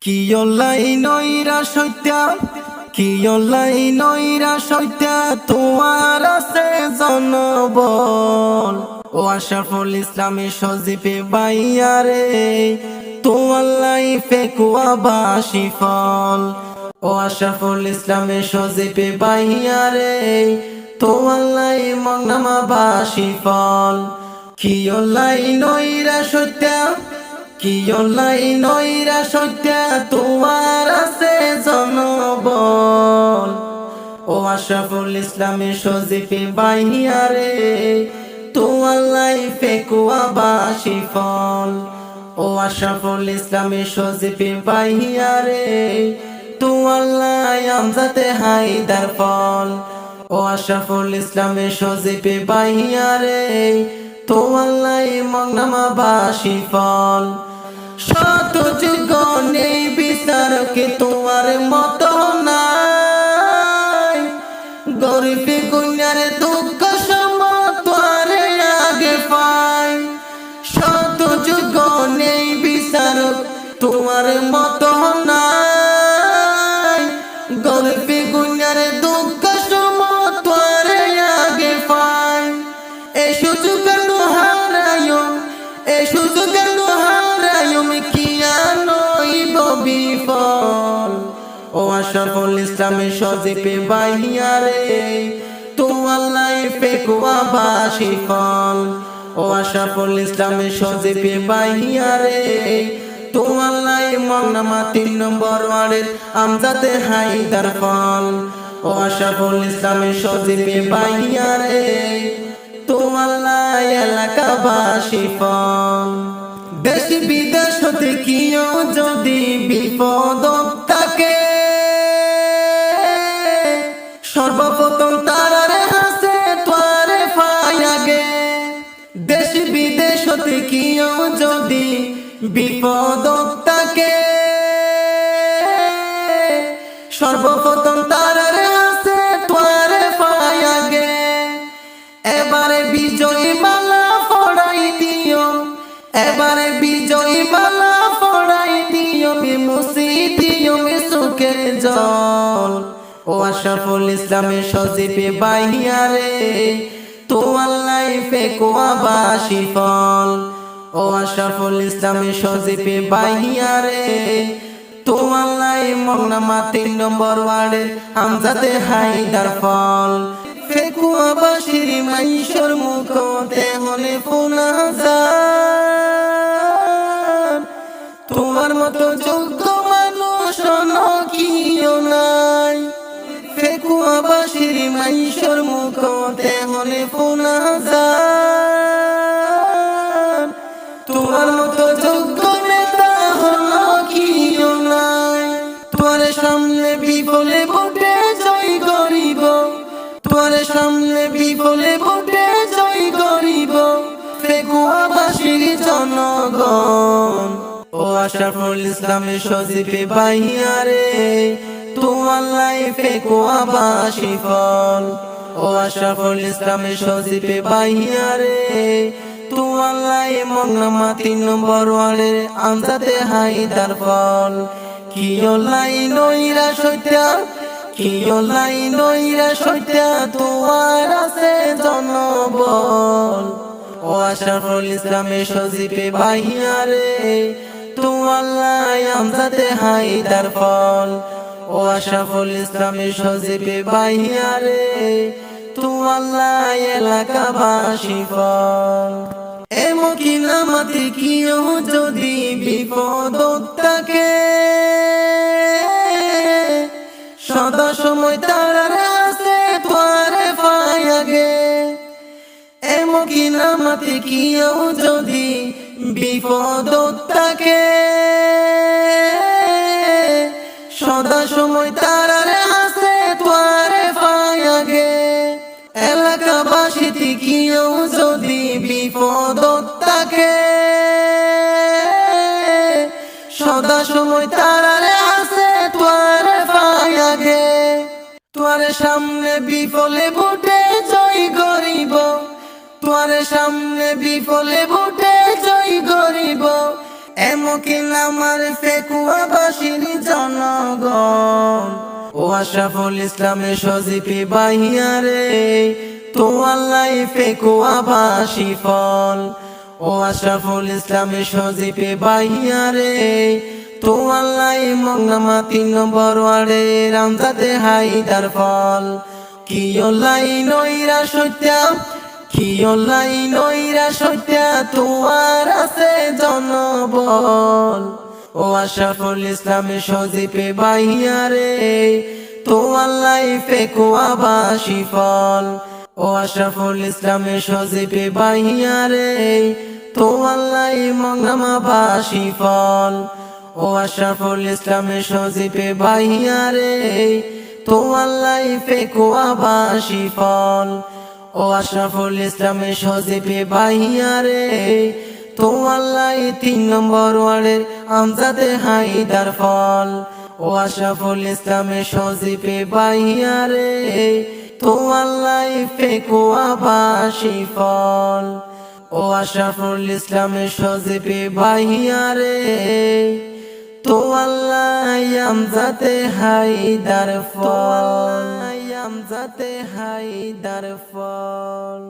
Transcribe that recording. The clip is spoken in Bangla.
কি তোমার আছে জনবল। ও আশরাফুল ইসলামী সজীবে বাইয়ারে তোমার লাইফে কুয়াবাসী ফল। ও আশরাফুল ইসলামী সজীবে বাইয়ারে তোমার লাই মংনামাবাসী ফল। কিয়লাই সত্যা তোমার আছে জনবল। ও আশরাফুল ইসলামী সজীবে বাইয়ারে তোমার লাইফে কুয়াবাসী ফল। ও আশরাফুল ইসলামী সজীবে বাইয়ারে তোমার লাই আমজাদে হায়দার ফল। ও আশরাফুল ইসলামী সজীবে বাইয়ারে তোমার লাই মংনামাবাসী ফল। শত যুগ নেই বিচারকে তোমার মতো নাই, গরিবে গুণার দুঃখ সমতরে আগে পাই। শত যুগ নেই বিচারক তোমার মতো নাই, গরিবে গুণার দুঃখ সমতরে আগে পাই। এই সুযোগ বিফল। ও আশরাফুল ইসলামী সজীবে বাইয়ারে তোমার লাইফে কুয়াবাসী ফল। ও আশরাফুল ইসলামী সজীবে বাইয়ারে তোমার লাই মংনামা 3 নম্বর ওয়ার্ডের আমজাদে হায়দার ফল। ও আশরাফুল ইসলামী সজীবে বাইয়ারে তোমার লাই এলাকাবাসী ফল। দেশ বিদেশ হতে কিও যদি বিপদ থাকে, সর্বপ্রথম তারারে হাসে তোয়ারে ফায়াগে। দেশ বিদেশ হতে কিও যদি বিপদ থাকে, সর্বপ্রথম তারারে হাসে তোয়ারে ফায়াগে। এবারে বিজয়ী মালা পড়াই দিও, এবারে বিজয়ী মালা পড়াই দিও, মুসি দিও সুখের জল। ও আশরাফুল ইসলামী সজীবে বাইয়ারে তোমার লাইফে কুয়াবাসী ফল। ও আশরাফুল ইসলামী সজীবে বাইয়ারে তোমার লাই মংনামা 3 নম্বর ওয়ার্ডের আমজাদে হায়দার ফল। কুয়াবাসীর মাইশর মুখতে হলে ফোনা যায়, তোমার মতো যোগ্য মানুষ কিও নাই। কুয়াবাসীর মাইশর মুখতে হলে ফোনা যায়, তোমার মতো যোগ্য নেতা হলো কিও নাই। তোমার সামনে বিফলে ভোটে জয় করিব, তোমার সামনে বিফলে ভোটে জয় করিব কুয়াবাসীর জনগণ। ও আশরাফুল ইসলামী সজীবে বাইয়ারে তোমার লাইফে কুয়াবাসী ফল। ও আশরাফুল ইসলামী সজীবে বাইয়ারে তোমার লাই মংনামা 3 নম্বর ওয়ার্ডের আমজাদে হায়দার ফল। কিয়লাই সত্যা তোমার আছে জনবল। ও আশরাফুল ইসলামী সজীবে বাইয়ারে তোমার লাই আমজাদে হায়দার ফল। ও আশরাফুল ইসলামী সজীবে বাইয়ারে তোমার লাই এলাকাবাসী ফল। এমকি নামাতে কিও যদি বিপদ থাকে, সদা সময় তারারে আছে তোয়ারে ফায়াগে। এমকি নামাতে কিও যদি বিপদ থাকে, সদা সময় তারারে আছে তোয়ারে ফায়াগে। এলাকাবাসীতে কিও যদি বিপদ থাকে, সদা সময় তারারে আছে তোয়ারে ফায়াগে। তোয়ার সামনে বিফলে ভোটে জয় করিব, তোয়ার সামনে বিফলে ভোটে জয় করিব। এমকি আমার কুয়াবাসী আশরাফুল ইসলামের সজীবী ভাইয়া রে তোমার লাইফে কুয়াবাসী ফল। ও আশরাফুল ইসলামের সজীবী ভাইয়া রে তোমার লাইফ মংনামা 3 নম্বর ওয়ার্ডে রামজাদে হায়দার ফল। কিয়লাই নইরা সত্যা কিয়লাই নইরা সত্যা তোমার আছে জনবল। ও আশরাফুল ইসলামের সজীবী ভাইয়া রে তোমার লাইফে কুয়াবাসী ফল। ও আশরাফুল ইসলামের সজীবী ভাইয়া রে তোমার লাইফ মংনামাবাসী ফল। ও আশরাফুল ইসলামের সজীবী ভাইয়া রে তোমার লাইফে কুয়াবাসী ফল। ও আশরাফুল ইসলামের সজীবী ভাইয়া রে তোমার লাইফ 3 নম্বর ওয়ার্ডের আমজাদে হায়দার ফল। ও আশরাফুল ইসলামের সজীবী ভাইয়া রে তোমার লাইফে কুয়াবাসী ফল। ও আশরাফুল ইসলামের সজীবী ভাইয়া রে তোমার লাইফ আমজাদে হায়দার ফল। আমজাদে হায়দার ফল।